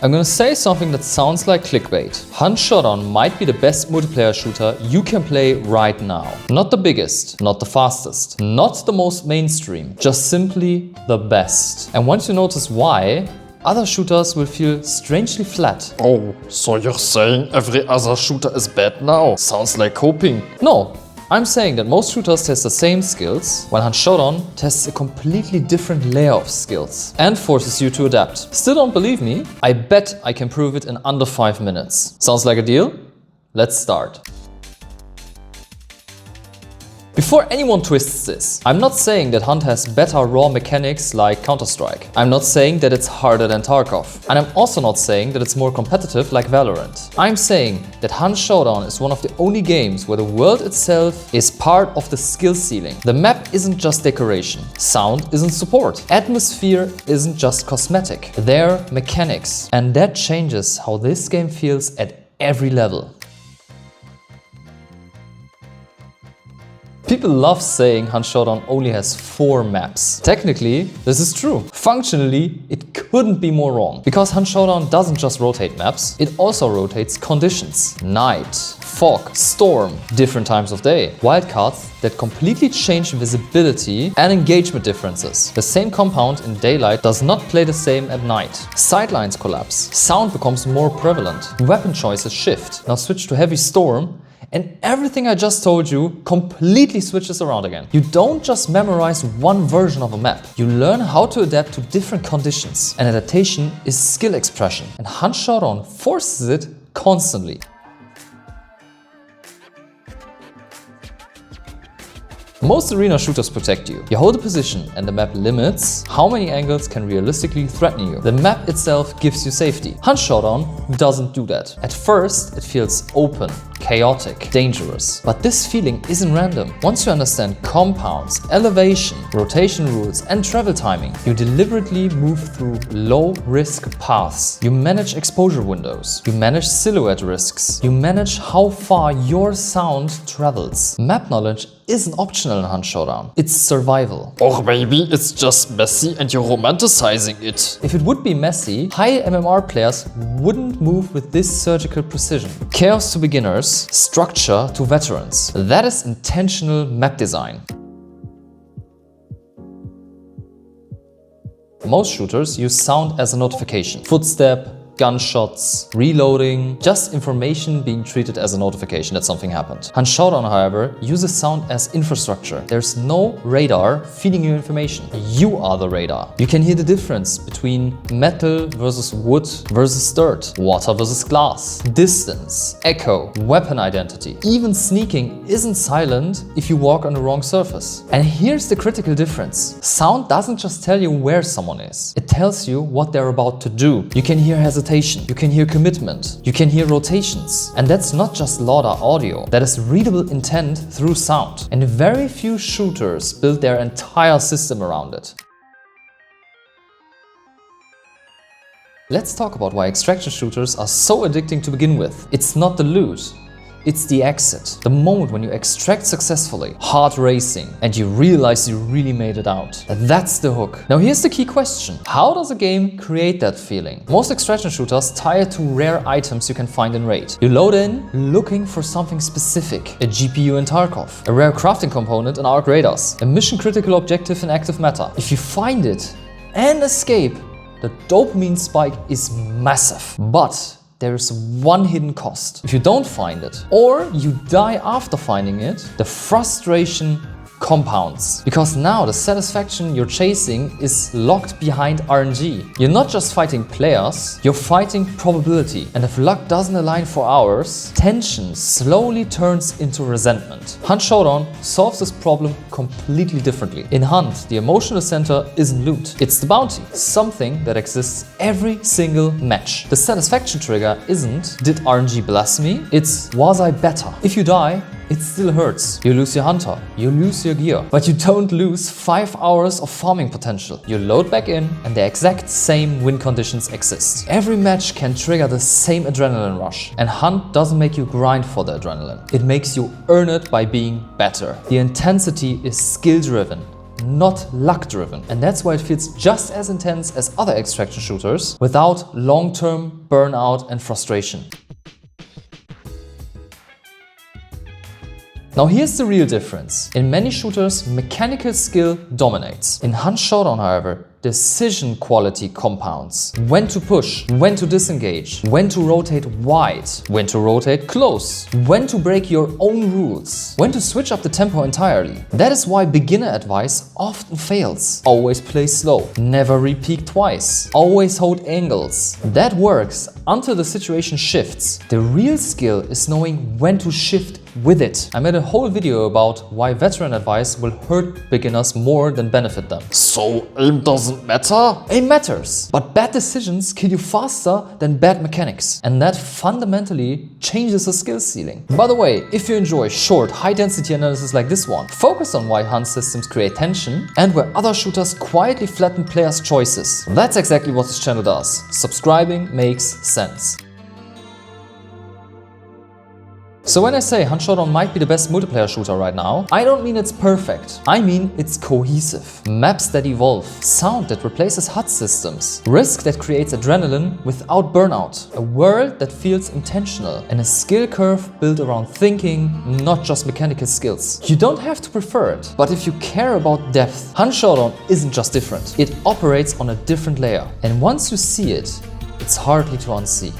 I'm gonna say something that sounds like clickbait. Hunt Showdown might be the best multiplayer shooter you can play right now. Not the biggest, not the fastest, not the most mainstream, just simply the best. And once you notice why, other shooters will feel strangely flat. Oh, so you're saying every other shooter is bad now? Sounds like coping. No, I'm saying that most shooters test the same skills, while Hunt Showdown tests a completely different layer of skills and forces you to adapt. Still don't believe me? I bet I can prove it in under 5 minutes. Sounds like a deal? Let's start. Before anyone twists this, I'm not saying that Hunt has better raw mechanics like Counter-Strike. I'm not saying that it's harder than Tarkov. And I'm also not saying that it's more competitive like Valorant. I'm saying that Hunt Showdown is one of the only games where the world itself is part of the skill ceiling. The map isn't just decoration. Sound isn't support. Atmosphere isn't just cosmetic. They're mechanics. And that changes how this game feels at every level. People love saying Hunt Showdown only has 4 maps. Technically, this is true. Functionally, it couldn't be more wrong. Because Hunt Showdown doesn't just rotate maps, it also rotates conditions. Night, fog, storm, different times of day. Wildcards that completely change visibility and engagement differences. The same compound in daylight does not play the same at night. Sightlines collapse. Sound becomes more prevalent. Weapon choices shift. Now switch to heavy storm, and everything I just told you completely switches around again. You don't just memorize one version of a map. You learn how to adapt to different conditions. And adaptation is skill expression. And Hunt Showdown forces it constantly. Most arena shooters protect you. You hold a position and the map limits how many angles can realistically threaten you. The map itself gives you safety. Hunt Showdown doesn't do that. At first, it feels open, chaotic, dangerous. But this feeling isn't random. Once you understand compounds, elevation, rotation rules, and travel timing, you deliberately move through low-risk paths. You manage exposure windows. You manage silhouette risks. You manage how far your sound travels. Map knowledge isn't optional in Hunt Showdown. It's survival. Or maybe it's just messy and you're romanticizing it. If it would be messy, high MMR players wouldn't move with this surgical precision. Chaos to beginners, structure to veterans. That is intentional map design. Most shooters use sound as a notification. Footstep, gunshots, reloading, just information being treated as a notification that something happened. Hunt Showdown, however, uses sound as infrastructure. There's no radar feeding you information. You are the radar. You can hear the difference between metal versus wood versus dirt, water versus glass, distance, echo, weapon identity. Even sneaking isn't silent if you walk on the wrong surface. And here's the critical difference. Sound doesn't just tell you where someone is. It tells you what they're about to do. You can hear hesitation. You can hear commitment, you can hear rotations. And that's not just lauder audio, that is readable intent through sound. And very few shooters build their entire system around it. Let's talk about why extraction shooters are so addicting to begin with. It's not the loot. It's the exit. The moment when you extract successfully, heart racing, and you realize you really made it out. That's the hook. Now here's the key question. How does a game create that feeling? Most extraction shooters tie it to rare items you can find in Raid. You load in looking for something specific. A GPU in Tarkov, a rare crafting component in Arc Raiders, a mission critical objective in Active Matter. If you find it and escape, the dopamine spike is massive. But there is one hidden cost. If you don't find it, or you die after finding it, the frustration compounds. Because now the satisfaction you're chasing is locked behind RNG. You're not just fighting players, you're fighting probability. And if luck doesn't align for hours, tension slowly turns into resentment. Hunt Showdown solves this problem completely differently. In Hunt, the emotional center isn't loot, it's the bounty. Something that exists every single match. The satisfaction trigger isn't, did RNG bless me? It's, was I better? If you die, it still hurts. You lose your hunter, you lose your gear, but you don't lose 5 hours of farming potential. You load back in and the exact same win conditions exist. Every match can trigger the same adrenaline rush, and Hunt doesn't make you grind for the adrenaline. It makes you earn it by being better. The intensity is skill driven, not luck-driven. And that's why it feels just as intense as other extraction shooters without long-term burnout and frustration. Now here's the real difference. In many shooters, mechanical skill dominates. In Hunt Showdown, however, decision quality compounds. When to push, when to disengage, when to rotate wide, when to rotate close, when to break your own rules, when to switch up the tempo entirely. That is why beginner advice often fails. Always play slow, never repeat twice, always hold angles. That works until the situation shifts. The real skill is knowing when to shift with it. I made a whole video about why veteran advice will hurt beginners more than benefit them. So aim doesn't matter? Aim matters, but bad decisions kill you faster than bad mechanics. And that fundamentally changes the skill ceiling. By the way, if you enjoy short, high-density analysis like this one, focus on why Hunt systems create tension and where other shooters quietly flatten players' choices. That's exactly what this channel does. Subscribing makes sense. So when I say Hunt Showdown might be the best multiplayer shooter right now, I don't mean it's perfect. I mean it's cohesive. Maps that evolve, sound that replaces HUD systems, risk that creates adrenaline without burnout, a world that feels intentional, and a skill curve built around thinking, not just mechanical skills. You don't have to prefer it, but if you care about depth, Hunt Showdown isn't just different. It operates on a different layer. And once you see it, it's hardly to unsee.